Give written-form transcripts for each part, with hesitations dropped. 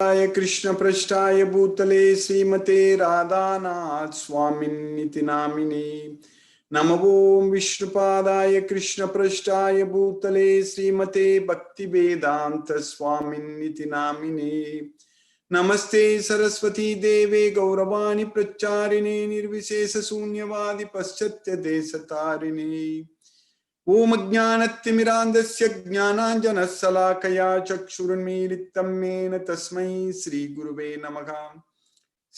कृष्ण पृष्ठाय भूतले श्रीमते राधानाथ स्वामिन्निति नामिने नमो विष्णुपादाय कृष्ण पृष्ठाय भूतले श्रीमते भक्ति वेदांत स्वामिन्निति नामिने नमस्ते सरस्वती देवे गौरवाणी प्रचारिणे निर्विशेष शून्यवादी पश्चात्य देशतारिणे ओम ज्ञानतिमिरान्धस्य ज्ञानाञ्जनशलाकया चक्षुरुन्मीलितं येन तस्मै श्रीगुरुवे नमः।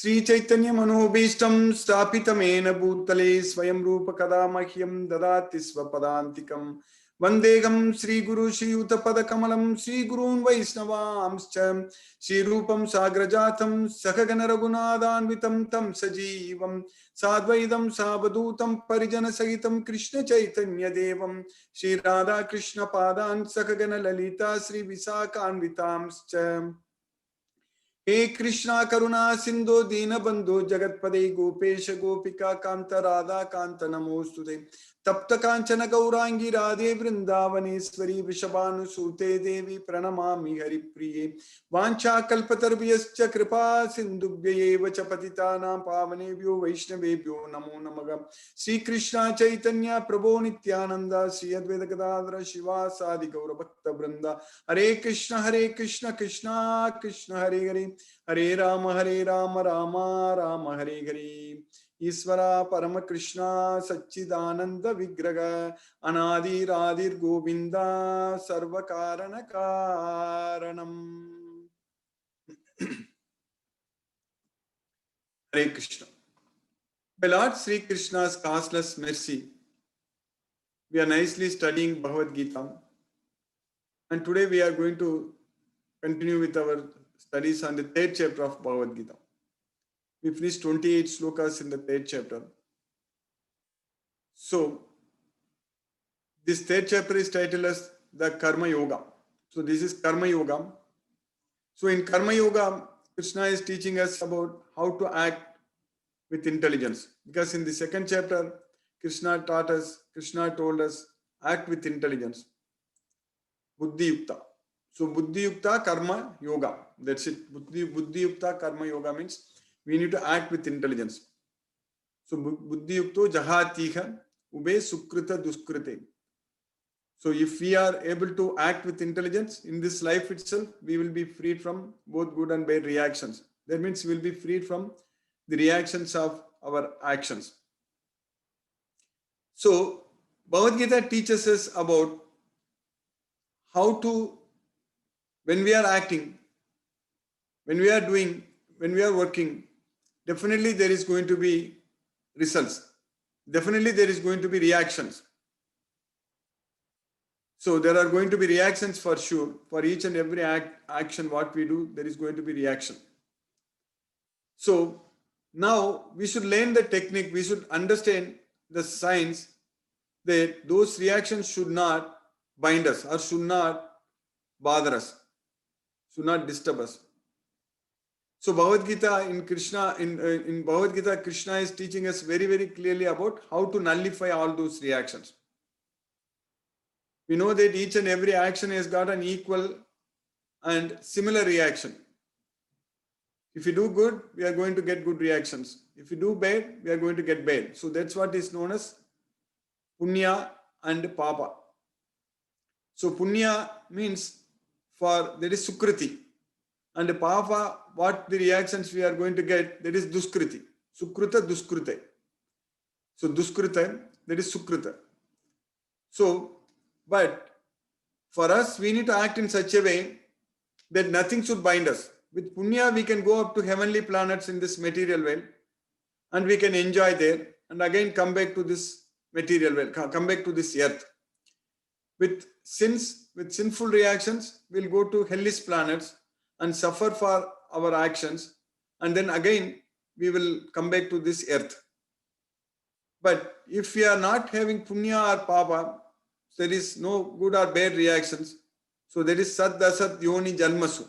श्रीचैतन्यमनोभीष्टं स्थापितमेन भूतले स्वयं रूप कदा मह्यं ददाति स्वपदान्तिकं वन्देहं श्रीगुरु श्रीयुतपदकमलं श्रीगुरून् वैष्णवांश्च श्रीरूपं साग्रजातं सहगण रघुनाथान्वितं तं सजीवं साद्वैतं सावधूतं परिजनसहितं कृष्ण चैतन्य देवं श्री राधा कृष्ण पादान् सहगण ललिता श्री विशाखान्वितांश्च हे कृष्णा करुणा सिंधु दीनबंधु जगतपदे गोपेश गोपिका कांत राधा कांत नमोस्तुते तप्त कांचन गौरांगी राधे वृंदावनेश्वरी वृषभानुसूते देवी प्रणमामि हरिप्रिये वाञ्छाकल्पतरुभ्यश्च कृपा सिन्धुभ्यैव च पतितानां पावनेभ्यो वैष्णवेभ्यो नमो नमः। श्री कृष्ण चैतन्य प्रभो नित्यानंद श्री अद्वैत गदाधर शिवासादि गौरभक्तवृंद हरे कृष्ण कृष्ण कृष्ण हरे हरे हरे राम राम राम हरे हरे। ईश्वरा परम कृष्णा सच्चिदानंद विग्रह अनादिरादिर गोविंदा सर्व कारण कारणम। हरे Krishna. By Lord Sri Krishna's causeless mercy, we are nicely studying Bhagavad Gita, and today we are going to continue with our studies on the third chapter of Bhagavad Gita. We finished 28 slokas in the third chapter. So, this third chapter is titled as the Karma Yoga. So, this is Karma Yoga. So, in Karma Yoga, Krishna is teaching us about how to act with intelligence. Because in the second chapter, Krishna told us, act with intelligence. Buddhi Yukta. So, Buddhi Yukta Karma Yoga. That's it. Buddhi Yukta Karma Yoga means we need to act with intelligence. So, Buddhi Yukto Jahatiha Ube Sukrita Duskrite. So, if we are able to act with intelligence in this life itself, we will be freed from both good and bad reactions. That means we will be freed from the reactions of our actions. So, Bhagavad Gita teaches us about how to, when we are acting, when we are doing, when we are working, definitely there is going to be results. Definitely there is going to be reactions. So there are going to be reactions for sure. For each and every action what we do, there is going to be reaction. So now we should learn the technique, we should understand the science that those reactions should not bind us or should not bother us, should not disturb us. So Bhagavad Gita in Bhagavad Gita, Krishna is teaching us very, very clearly about how to nullify all those reactions. We know that each and every action has got an equal and similar reaction. If you do good, we are going to get good reactions. If you do bad, we are going to get bad. So that's what is known as punya and papa. So punya means that is sukriti. And papa, what the reactions we are going to get, that is duskriti. Sukrita, duskrita. So duskrita, that is sukrita. So, but for us, we need to act in such a way that nothing should bind us. With punya, we can go up to heavenly planets in this material world and we can enjoy there and again come back to this material world, come back to this earth. With sins, with sinful reactions, we'll go to hellish planets and suffer for our actions, and then again we will come back to this earth. But if we are not having punya or papa, there is no good or bad reactions. So there is sat dasat yoni jalmasu.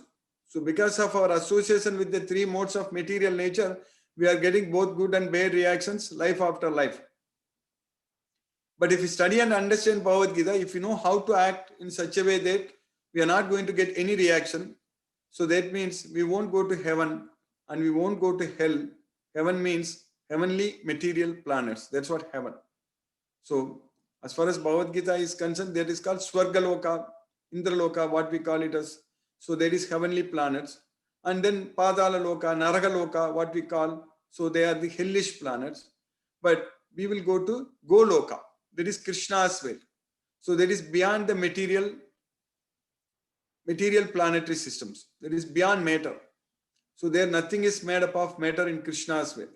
So because of our association with the three modes of material nature, we are getting both good and bad reactions life after life. But if we study and understand Bhagavad Gita, if we know how to act in such a way that we are not going to get any reaction, So that means we won't go to heaven and we won't go to hell. Heaven means heavenly material planets. That's what heaven. So as far as Bhagavad Gita is concerned, that is called Swargaloka, Indraloka, what we call it as. So there is heavenly planets. And then Padala Loka, Naragaloka, what we call. So they are the hellish planets. But we will go to Goloka. That is Krishna's way. So that is beyond the material planetary systems. That is beyond matter. So there nothing is made up of matter in Krishna's way.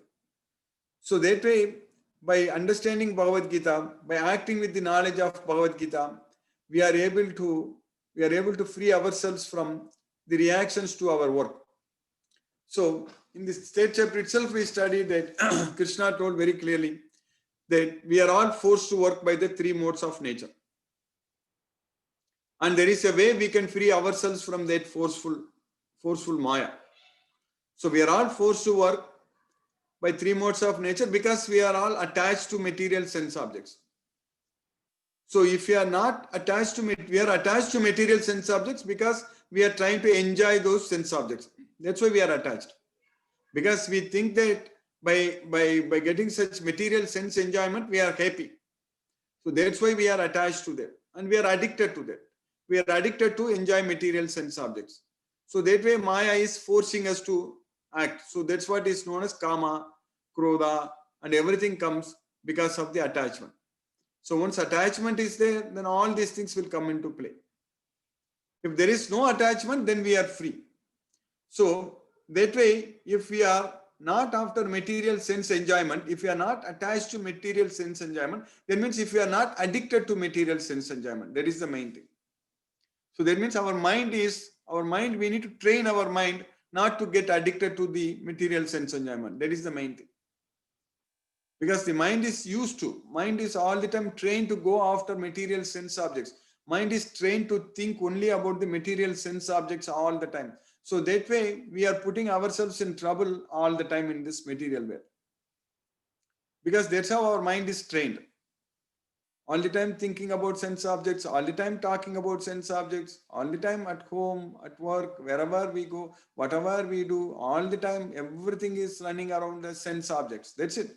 So that way, by understanding Bhagavad Gita, by acting with the knowledge of Bhagavad Gita, we are able to free ourselves from the reactions to our work. So in this third chapter itself, we studied that Krishna told very clearly that we are all forced to work by the three modes of nature. And there is a way we can free ourselves from that forceful Maya. So we are all forced to work by three modes of nature because we are all attached to material sense objects. So if we are not attached to, we are attached to material sense objects because we are trying to enjoy those sense objects. That's why we are attached. Because we think that by getting such material sense enjoyment, we are happy. So that's why we are attached to that. And we are addicted to that. We are addicted to enjoy material sense objects. So that way Maya is forcing us to act. So that's what is known as Kama, Krodha, and everything comes because of the attachment. So once attachment is there, then all these things will come into play. If there is no attachment, then we are free. So that way, if we are not after material sense enjoyment, if we are not attached to material sense enjoyment, that means if we are not addicted to material sense enjoyment, that is the main thing. So that means we need to train our mind not to get addicted to the material sense enjoyment. That is the main thing. Because the mind is all the time trained to go after material sense objects. Mind is trained to think only about the material sense objects all the time. So that way we are putting ourselves in trouble all the time in this material way. Because that's how our mind is trained. All the time thinking about sense objects, all the time talking about sense objects, all the time at home, at work, wherever we go, whatever we do, all the time, everything is running around the sense objects. That's it.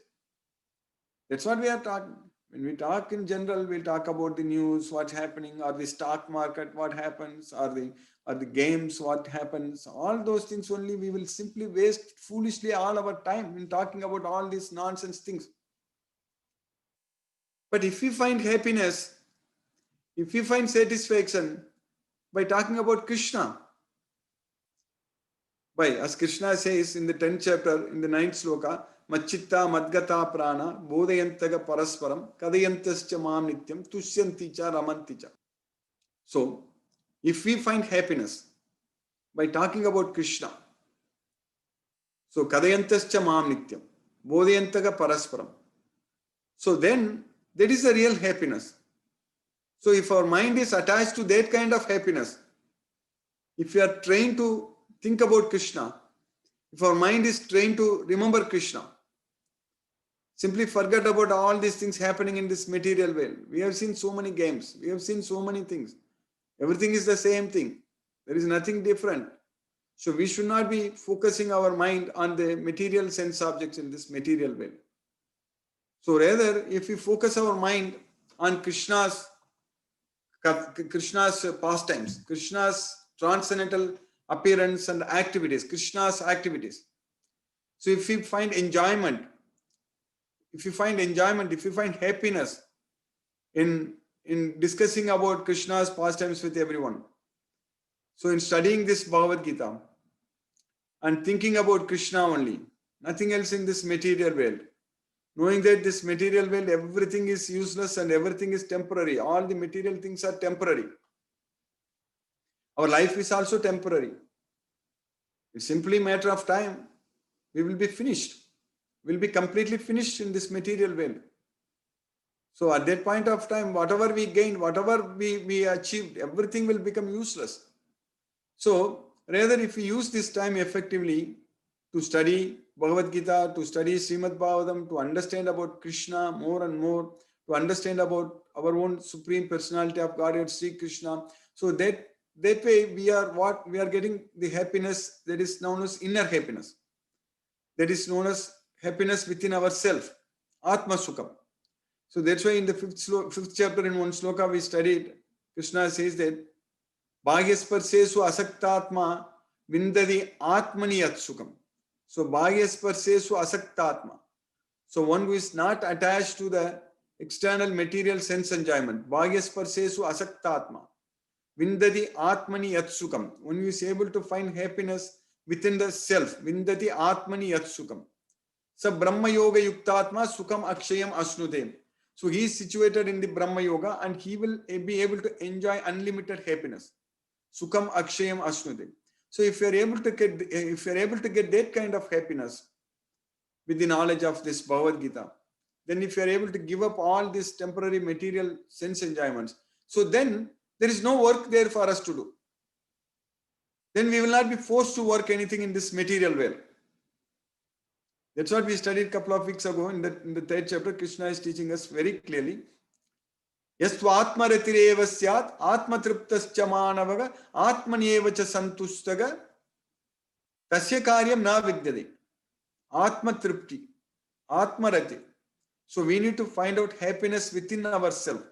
That's what we are talking. When we talk in general, we'll talk about the news, what's happening, or the stock market, what happens, or the games, what happens. All those things only we will simply waste foolishly all our time in talking about all these nonsense things. But if we find happiness, if we find satisfaction by talking about Krishna, as Krishna says in the 10th chapter, in the 9th sloka, Machitta Madgata Prana, Bodhayantaga Parasparam, Kadayantascha Mam Nityam, Tushyanticha Ramanticha. So, if we find happiness by talking about Krishna, so Kadayantascha Mam Nityam, Bodhayantaga Parasparam. So then, that is the real happiness. So if our mind is attached to that kind of happiness, if we are trained to think about Krishna, if our mind is trained to remember Krishna, simply forget about all these things happening in this material world. We have seen so many games. We have seen so many things. Everything is the same thing. There is nothing different. So we should not be focusing our mind on the material sense objects in this material world. So rather, if we focus our mind on Krishna's pastimes, Krishna's transcendental appearance and activities, Krishna's activities. So if we find enjoyment, if you find happiness in discussing about Krishna's pastimes with everyone. So in studying this Bhagavad Gita and thinking about Krishna only, nothing else in this material world, knowing that this material world, everything is useless and everything is temporary. All the material things are temporary. Our life is also temporary. It's simply a matter of time. We will be finished. We'll be completely finished in this material world. So at that point of time, whatever we gained, whatever we achieved, everything will become useless. So rather, if we use this time effectively to study Bhagavad Gita, to study Srimad Bhagavatam, to understand about Krishna more and more, to understand about our own Supreme Personality of Godhead, Sri Krishna, so that that way we are getting the happiness that is known as inner happiness. That is known as happiness within ourselves, Atma Sukham. So that's why in the fifth chapter in one sloka we studied, Krishna says that Bhagyasparsesu asaktatma vindadi atmani yat sukham. So Bhagyasparsesu asaktatma. So one who is not attached to the external material sense enjoyment. Bhagyasparsesu asaktatma vindadi atmani yat sukham. One who is able to find happiness within the self. Vindadi atmani yat sukham. Sa Brahma Yoga Yuktatma Sukham Akshayam Asnudem. So he is situated in the Brahma Yoga and he will be able to enjoy unlimited happiness. Sukham Akshayam Asnudem. So if you are able to get that kind of happiness with the knowledge of this Bhagavad Gita, then if you are able to give up all these temporary material sense enjoyments, so then there is no work there for us to do. Then we will not be forced to work anything in this material world. That's what we studied a couple of weeks ago in the third chapter. Krishna is teaching us very clearly. Yastva atma ratireva syat atma triptascha manavaga atmanyeva cha santustaga tasya karyam na vidyade. Atma tripti, atma rati. So we need to find out happiness within ourselves.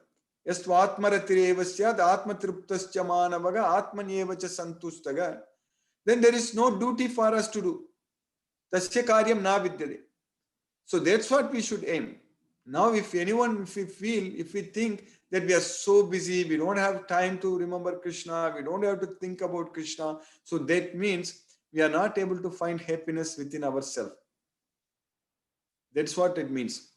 Yastva atma ratireva syat atma triptascha manavaga atmanyeva cha santustaga. Then there is no duty for us to do. Tasya karyam na vidyade. So that's what we should aim. Now if we think that we are so busy, we don't have time to remember Krishna, we don't have to think about Krishna, so that means we are not able to find happiness within ourselves. That's what it means.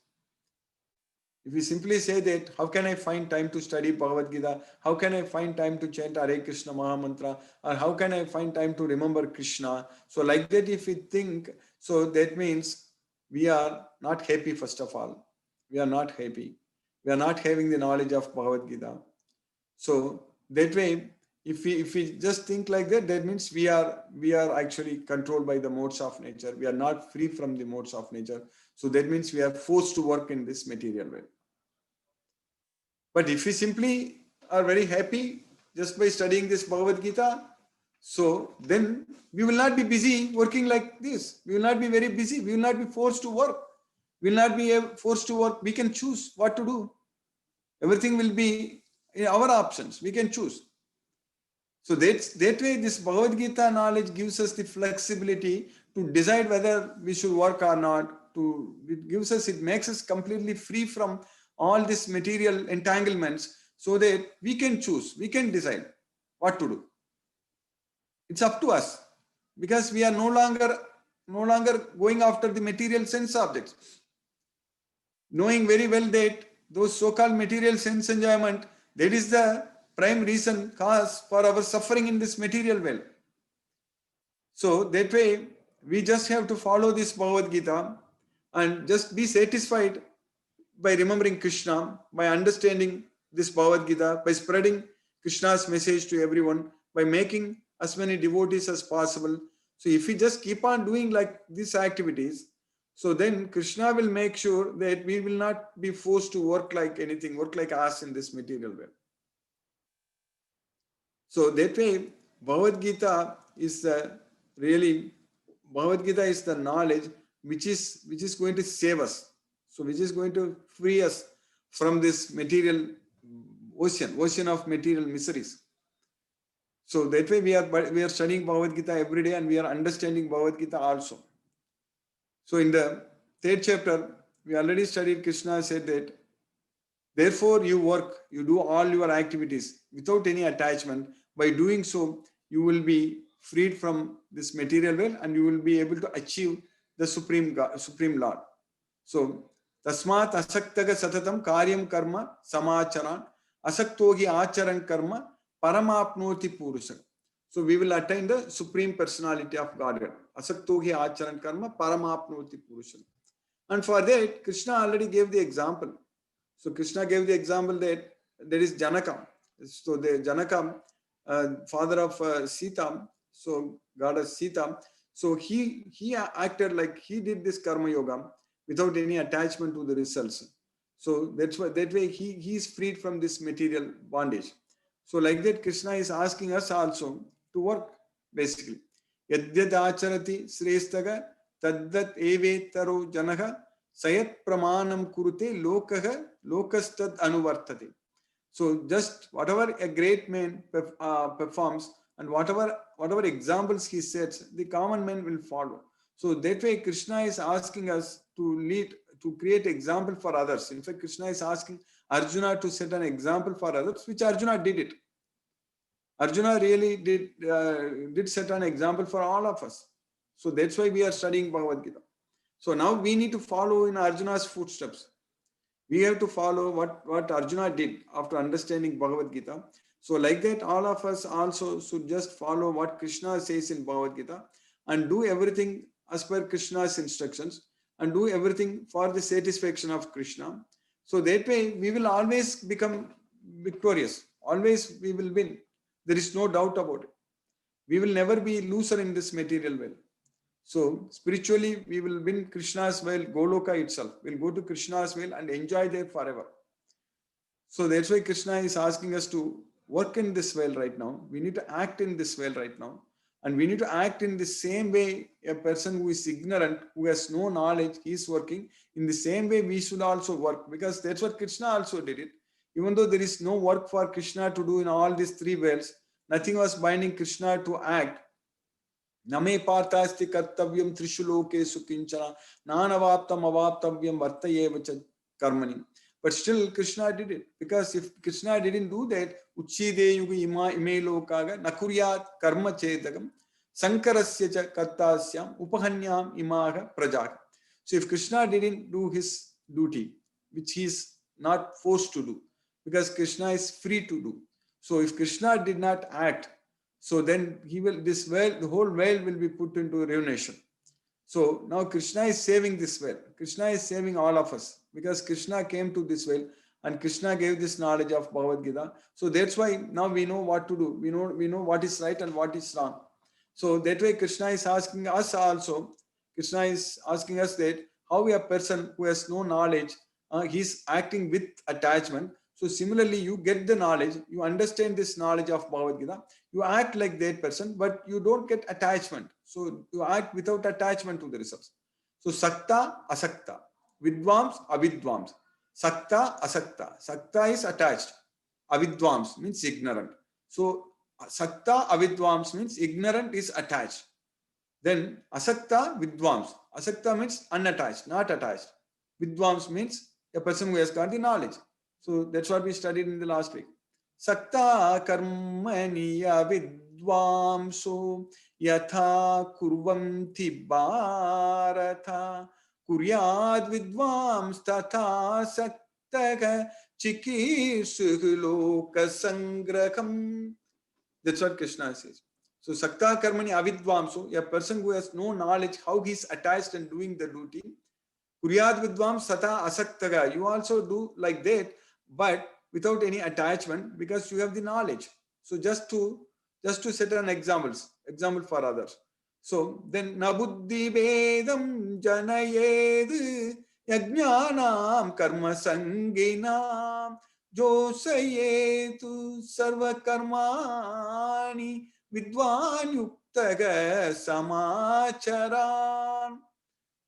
If we simply say that, how can I find time to study Bhagavad Gita? How can I find time to chant Hare Krishna Mahamantra? Or how can I find time to remember Krishna? So like that, if we think, so that means we are not happy, first of all. We are not happy. We are not having the knowledge of Bhagavad Gita. So that way, if we just think like that, that means we are actually controlled by the modes of nature. We are not free from the modes of nature. So that means we are forced to work in this material world. But if we simply are very happy just by studying this Bhagavad Gita, so then we will not be busy working like this. We will not be very busy. We will not be forced to work. We will not be forced to work. We can choose what to do. Everything will be in our options. We can choose. So that way this Bhagavad Gita knowledge gives us the flexibility to decide whether we should work or not. It makes us completely free from all these material entanglements so that we can choose, we can decide what to do. It's up to us because we are no longer going after the material sense objects. Knowing very well that those so-called material sense enjoyment, that is the prime reason, cause for our suffering in this material world. So that way, we just have to follow this Bhagavad Gita and just be satisfied by remembering Krishna, by understanding this Bhagavad Gita, by spreading Krishna's message to everyone, by making as many devotees as possible. So if we just keep on doing like these activities, so then Krishna will make sure that we will not be forced to work like anything, work like us in this material world. So that way, Bhagavad Gita is the knowledge which is going to save us. So which is going to free us from this material ocean of material miseries. So that way we are studying Bhagavad Gita every day and we are understanding Bhagavad Gita also. So in the third chapter, we already studied, Krishna said that, therefore you work, you do all your activities without any attachment. By doing so, you will be freed from this material world and you will be able to achieve the Supreme Lord. So, Tasmat asaktaga satatam karyam karma samacharan asaktogi acharan karma paramapnoti purusha. So we will attain the Supreme Personality of Godhead. Asaktogi acharan karma paramapnoti purusha. And for that, Krishna already gave the example. So Krishna gave the example that there is Janaka. So the Janaka, father of Sita, so goddess Sita, so he acted like he did this karma yoga without any attachment to the results. So that way he is freed from this material bondage. So like that, Krishna is asking us also to work, basically. Yadyad acharati srestaga taddat evetaro janaha sayat pramanam kurute lokaha lokastad anuvartate. So just whatever a great man performs and whatever examples he sets, the common man will follow. So that way, Krishna is asking us to lead, to create example for others. In fact, Krishna is asking Arjuna to set an example for others, which Arjuna did it. Arjuna really did set an example for all of us. So that's why we are studying Bhagavad Gita. So now we need to follow in Arjuna's footsteps. We have to follow what Arjuna did after understanding Bhagavad Gita. So like that, all of us also should just follow what Krishna says in Bhagavad Gita and do everything as per Krishna's instructions and do everything for the satisfaction of Krishna. So that way we will always become victorious. Always we will win. There is no doubt about it. We will never be loser in this material world. So spiritually, we will win Krishna's well, Goloka itself. We'll go to Krishna's well and enjoy there forever. So that's why Krishna is asking us to work in this well right now. We need to act in this well right now. And we need to act in the same way a person who is ignorant, who has no knowledge, he is working. In the same way, we should also work, because that's what Krishna also did it. Even though there is no work for Krishna to do in all these three wells, nothing was binding Krishna to act. Name partasti kartavyam trishulokesu kinchana nanavaptam avaptavyam vartayevacha karmani. But still Krishna did it, because if Krishna didn't do that, uchide yuga ima ime lokaga nakuryat karma chedagam sankarasya cha kartasyam upahanyam imaga prajaga. So if Krishna didn't do his duty, which he is not forced to do, because Krishna is free to do. So if Krishna did not act, so then this world, the whole world will be put into ruination. So now Krishna is saving this world. Krishna is saving all of us, because Krishna came to this world and Krishna gave this knowledge of Bhagavad Gita. So that's why now we know what to do. We know what is right and what is wrong. So that way Krishna is asking us also. Krishna is asking us that how a person who has no knowledge, he's acting with attachment. So similarly, you get the knowledge, you understand this knowledge of Bhagavad Gita, you act like that person, but you don't get attachment. So you act without attachment to the results. So sakta, asakta, vidvams, avidvams. Sakta, asakta. Sakta is attached. Avidvams means ignorant. So sakta, avidvams means ignorant is attached. Then asakta, vidvams. Asakta means unattached, not attached. Vidvams means a person who has got the knowledge. So that's what we studied in the last week. Sakta karmaniya vidvamso yatha kurvanti bharata kuryad vidvams tatha saktaka chikirsuloka sangraham. That's what Krishna says. So sakta karmani avidvamso, a person who has no knowledge how he is attached and doing the duty. Kuryad vidvam sata asaktaga. You also do like that, but without any attachment, because you have the knowledge. So just to set an example for others. So then nabuddhi vedam janayed yajnanam karma sanginam josayetu sarva karmani vidvan yuktaga samacharan.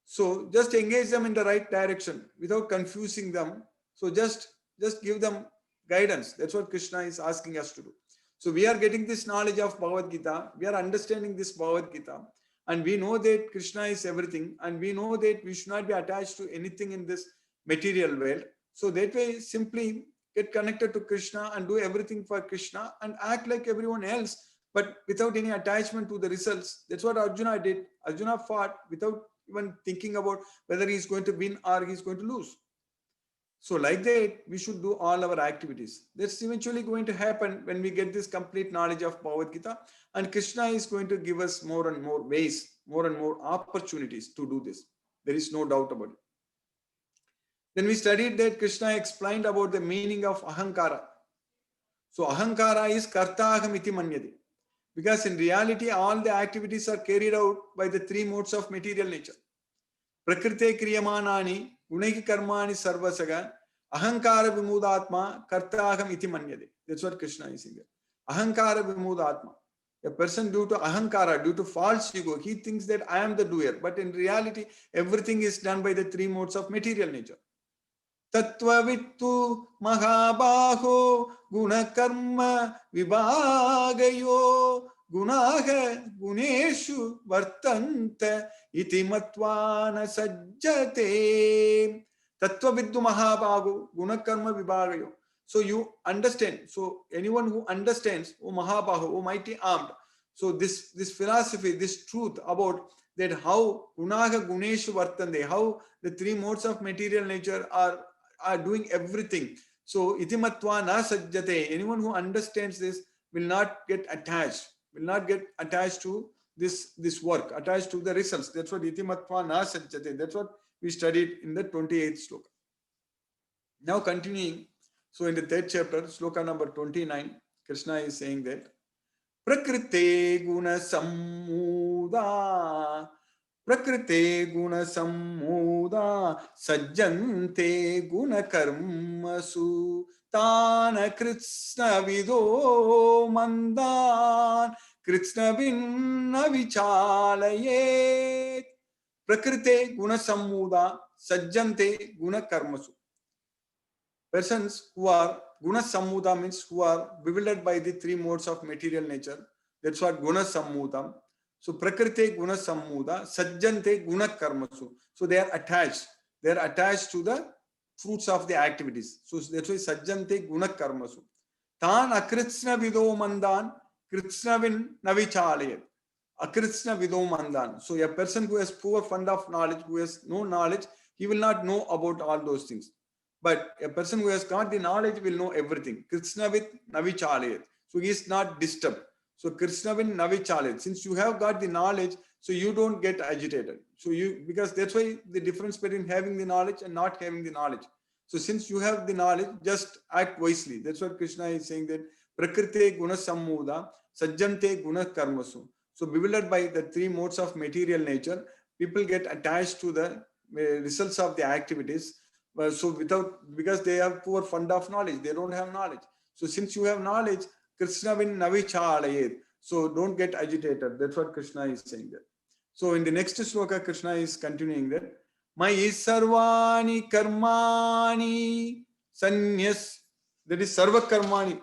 So just engage them in the right direction without confusing them. So just give them guidance. That's what Krishna is asking us to do. So we are getting this knowledge of Bhagavad Gita. We are understanding this Bhagavad Gita. And we know that Krishna is everything. And we know that we should not be attached to anything in this material world. So that way, simply get connected to Krishna and do everything for Krishna and act like everyone else, but without any attachment to the results. That's what Arjuna did. Arjuna fought without even thinking about whether he's going to win or he's going to lose. So like that, we should do all our activities. That's eventually going to happen when we get this complete knowledge of Bhagavad Gita. And Krishna is going to give us more and more ways, more and more opportunities to do this. There is no doubt about it. Then we studied that Krishna explained about the meaning of ahankara. So ahankara is kartaham iti manyate. Because in reality, all the activities are carried out by the three modes of material nature. Prakrite kriyamanani gunaki karmani sarvasaga ahankara vimudatma kartaham iti manyate. That's what Krishna is saying there. Ahankara Vimudatma. A person due to ahankara, due to false ego, he thinks that I am the doer. But in reality, everything is done by the three modes of material nature. Tattvavittu mahabaho gunakarma vibhagayo gunaha guneshu vartanta iti matvana sajjate. Tattvaviddu mahabaho gunakarma vibhagayo. So you understand. So anyone who understands, O Mahabahu, O mighty armed. So this philosophy, this truth about that how gunaha guneshu vartande, how the three modes of material nature are doing everything. So itimatva na sajjate. Anyone who understands this will not get attached to this work, attached to the results. That's what itimatva na sajjate. That's what we studied in the 28th sloka. Now continuing. So in the third chapter, sloka number 29, Krishna is saying that Prakrite guna sammuda sajjante guna karmasu tana krishna vido mandan krishna vinna vichalayet. Prakrite guna sammuda sajjante guna karmasu. Persons who are guna sammuda means who are bewildered by the three modes of material nature. That's what guna sammuda. So prakrite guna sammuda, sajjante guna karmasu. So they are attached. They are attached to the fruits of the activities. So that's why sajjante guna karmasu. Tan akritsna vido mandan, kritsnavin navichalayat. Akritsna vido mandan. So a person who has poor fund of knowledge, who has no knowledge, he will not know about all those things. But a person who has got the knowledge will know everything. Krishnavit navichalayat. So he is not disturbed. So Krishnavit navichalayat. Since you have got the knowledge, so you don't get agitated. So because that's why the difference between having the knowledge and not having the knowledge. So since you have the knowledge, just act wisely. That's what Krishna is saying, that prakrite guna sammuda, sajjante guna karmasu. So bewildered by the three modes of material nature, people get attached to the results of the activities. So because they have poor fund of knowledge, they don't have knowledge. So since you have knowledge, Krishna vin navichalayet. So don't get agitated. That's what Krishna is saying there. So in the next sloka, Krishna is continuing that Mayi sarvani karmani sanyas. That is sarva karmani.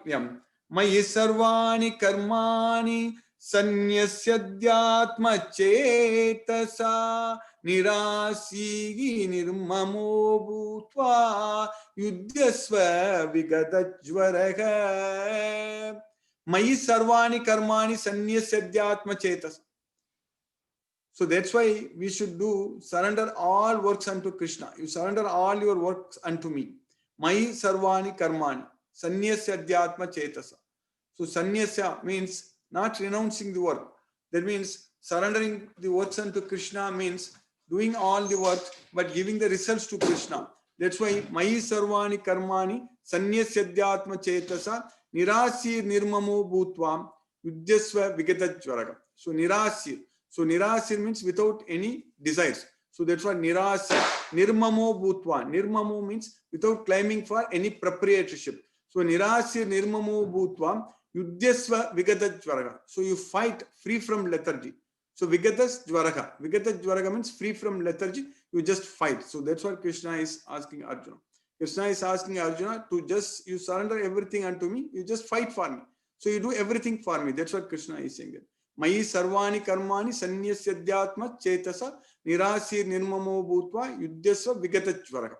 Mayi sarvani karmani sanyasyadyatma chetasa Nirasi nirmamo bhutva yudyasva vigadajvaraha Mayi sarvani karmani sanyasadyatma chetas. So that's why we should surrender all works unto Krishna. You surrender all your works unto me. Mayi sarvani karmani sanyasadyatma chetasa. So sanyasya means not renouncing the work. That means surrendering the works unto Krishna means doing all the work but giving the results to Krishna. That's why Mayi sarvani karmani sanyasadyatma chetasa nirasir nirmamo bhutvam yudyasva vigadajvaraga. So nirasir. So nirasir means without any desires. So that's why nirasir nirmamo bhutva. Nirmamo means without claiming for any proprietorship. So nirasir nirmamo bhutva yudyasva vigadajvaraga. So you fight free from lethargy. So Vigatas Dvaraga. Vigatas Dvaraga means free from lethargy. You just fight. So that's what Krishna is asking Arjuna. Krishna is asking Arjuna to you surrender everything unto me. You just fight for me. So you do everything for me. That's what Krishna is saying. Mayi sarvani karmani sanyasyadyatma chetasa nirasir nirmamo bhutva yudyasva vigatas dvaraga.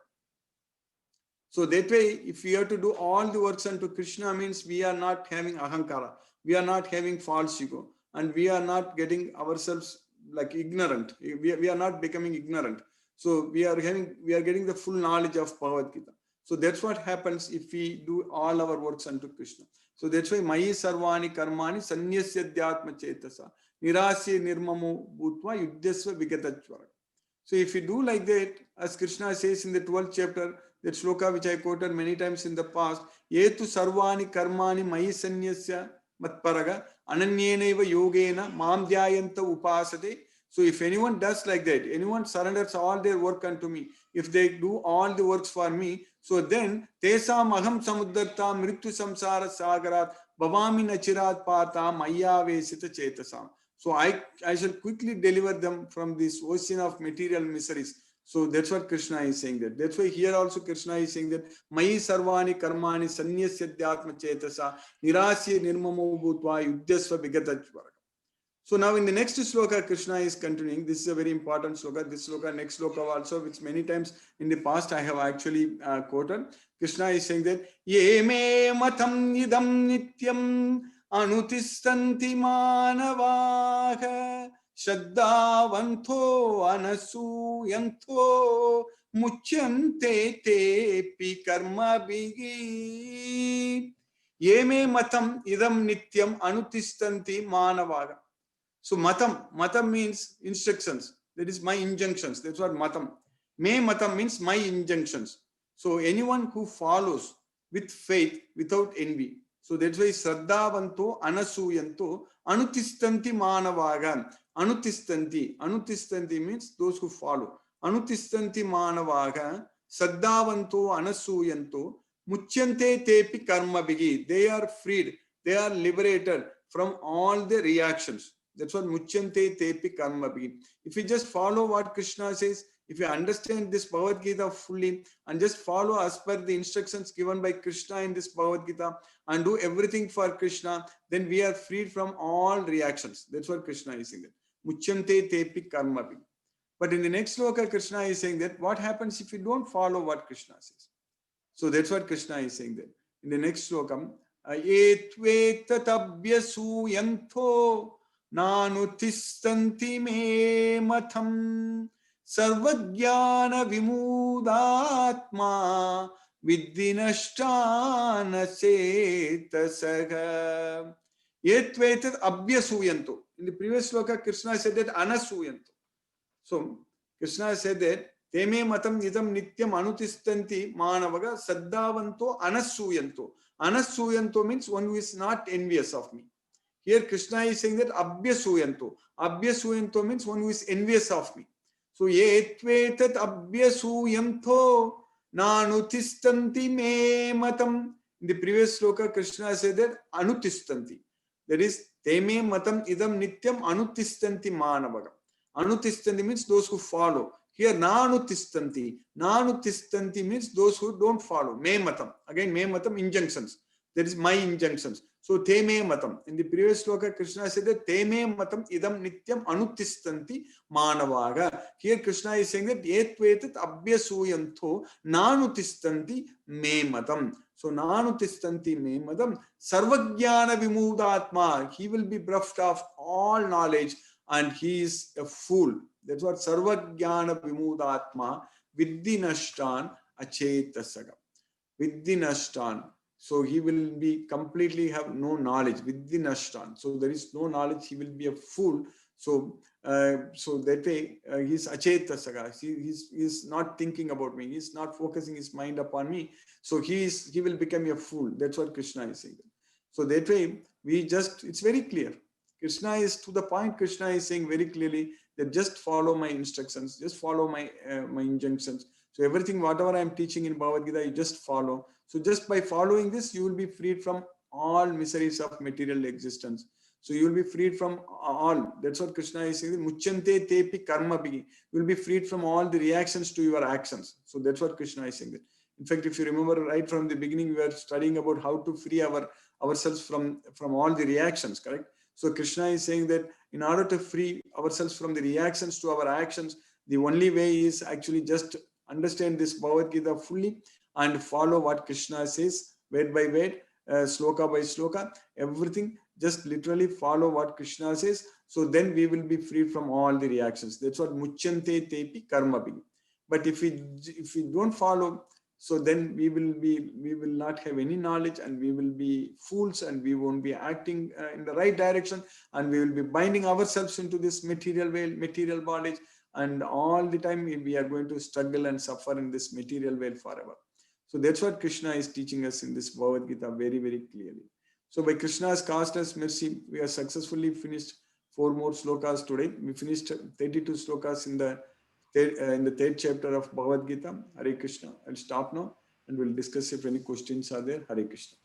So that way, if we have to do all the works unto Krishna, means we are not having ahankara. We are not having false ego. And we are not getting ourselves like ignorant. We are not becoming ignorant. So we are getting the full knowledge of Bhagavad Gita. So that's what happens if we do all our works unto Krishna. So that's why Mayi sarvani karmani sanyasadyatma chetasa nirasya nirmamo bhutva yudyasva vigadajvara. So if you do like that, as Krishna says in the 12th chapter, that shloka which I quoted many times in the past, yetu sarvani karmani mayi sanyasya matparaga ananyeneva yogena mam dhyayanta upasate. So if anyone does like that, anyone surrenders all their work unto me, if they do all the works for me, so then tesam aham samuddarta mrityu samsara sagarat bhavami nachirat partha maya vesita chetasam. So I shall quickly deliver them from this ocean of material miseries. So that's what Krishna is saying that. That's why here also Krishna is saying that Mayi sarvani karmani sannyasyadyatma chetasa nirasya nirmamo bhutva yuddhasva vigatachvara. So now in the next sloka, Krishna is continuing. This is a very important sloka. This sloka, next sloka also, which many times in the past I have actually quoted. Krishna is saying that ye me matam idam nityam anutistanti manavaha shraddhavanto anasuyanto muchyante te karma bigi ye me matam idam nityam anutistanti manavaha. So matam means instructions. That is my injunctions. That's what matam. Me matam means my injunctions. So anyone who follows with faith, without envy. So that's why Shraddhavanto Anasuyanto Anutistanti Manavaga. Anutistanti. Anutistanti means those who follow. Anutistanti Manavaga. Shraddhavanto Anasuyanto Muchyante Tepi Karma Bigi. They are freed. They are liberated from all the reactions. That's what muchyante tepi karma bhi. If you just follow what Krishna says, if you understand this Bhagavad Gita fully and just follow as per the instructions given by Krishna in this Bhagavad Gita and do everything for Krishna, then we are freed from all reactions. That's what Krishna is saying. Muchyante tepi karma bhi. But in the next sloka, Krishna is saying that what happens if you don't follow what Krishna says? So that's what Krishna is saying that. In the next sloka, etvetabhyasuyanto नानुतिष्ठन्ति मे मथं सर्वज्ञान विमूढात्मा विद्धि नष्टान चेतसः एत्वेतत् अभ्यसूयन्तो. In the previous sloka, Krishna said that anasuyanto. So Krishna said that teme matam idam nityam anutistanti manavaga saddhavanto anasuyanto. Anasuyanto means one who is not envious of me. Here Krishna is saying that abhyasuyanto. Abhyasuyanto means one who is envious of me. So etvetat abhyasuyanto nanutistanti me matam. In the previous sloka, Krishna said that anutistanti. That is, teme matam idam nityam anutistanti manavaga. Anutistanti means those who follow. Here nanutistanti. Nanutistanti means those who don't follow. Me matam. Again, me matam injunctions. That is my injunctions. So teme matam. In the previous sloka, Krishna said that teme matam idam nityam anutistanti manavaga. Here Krishna is saying that etvetat abhyasuyanto nanutistanti me matam. So nanutistanti me matam sarvajnana vimudhatma. He will be bereft of all knowledge and he is a fool. That's what sarvajnana vimudhatma viddhi nashtan achetasaga. Viddhi nashtan. So he will be completely have no knowledge within Ashtan. So there is no knowledge. He will be a fool. So that way he's achetasaga. He's not thinking about me. He's not focusing his mind upon me. So he will become a fool. That's what Krishna is saying. So that way it's very clear. Krishna is to the point. Krishna is saying very clearly that just follow my instructions. Just follow my injunctions. So everything, whatever I am teaching in Bhagavad Gita, you just follow. So just by following this, you will be freed from all miseries of material existence. So you will be freed from all. That's what Krishna is saying. Muchyante tepi karma bhi. You will be freed from all the reactions to your actions. So that's what Krishna is saying. In fact, if you remember right from the beginning, we were studying about how to free ourselves from all the reactions, correct? So Krishna is saying that in order to free ourselves from the reactions to our actions, the only way is actually just understand this Bhagavad Gita fully and follow what Krishna says, word by word, sloka by sloka, everything. Just literally follow what Krishna says. So then we will be free from all the reactions. That's what muchyante tepi karma bhi. But if we don't follow, so then we will not have any knowledge and we will be fools and we won't be acting in the right direction and we will be binding ourselves into this material world, material bondage. And all the time we are going to struggle and suffer in this material world forever. So that's what Krishna is teaching us in this Bhagavad Gita very, very clearly. So by Krishna's causeless mercy, we have successfully finished 4 more slokas today. We finished 32 slokas in the third chapter of Bhagavad Gita. Hare Krishna. I'll stop now and we'll discuss if any questions are there. Hare Krishna.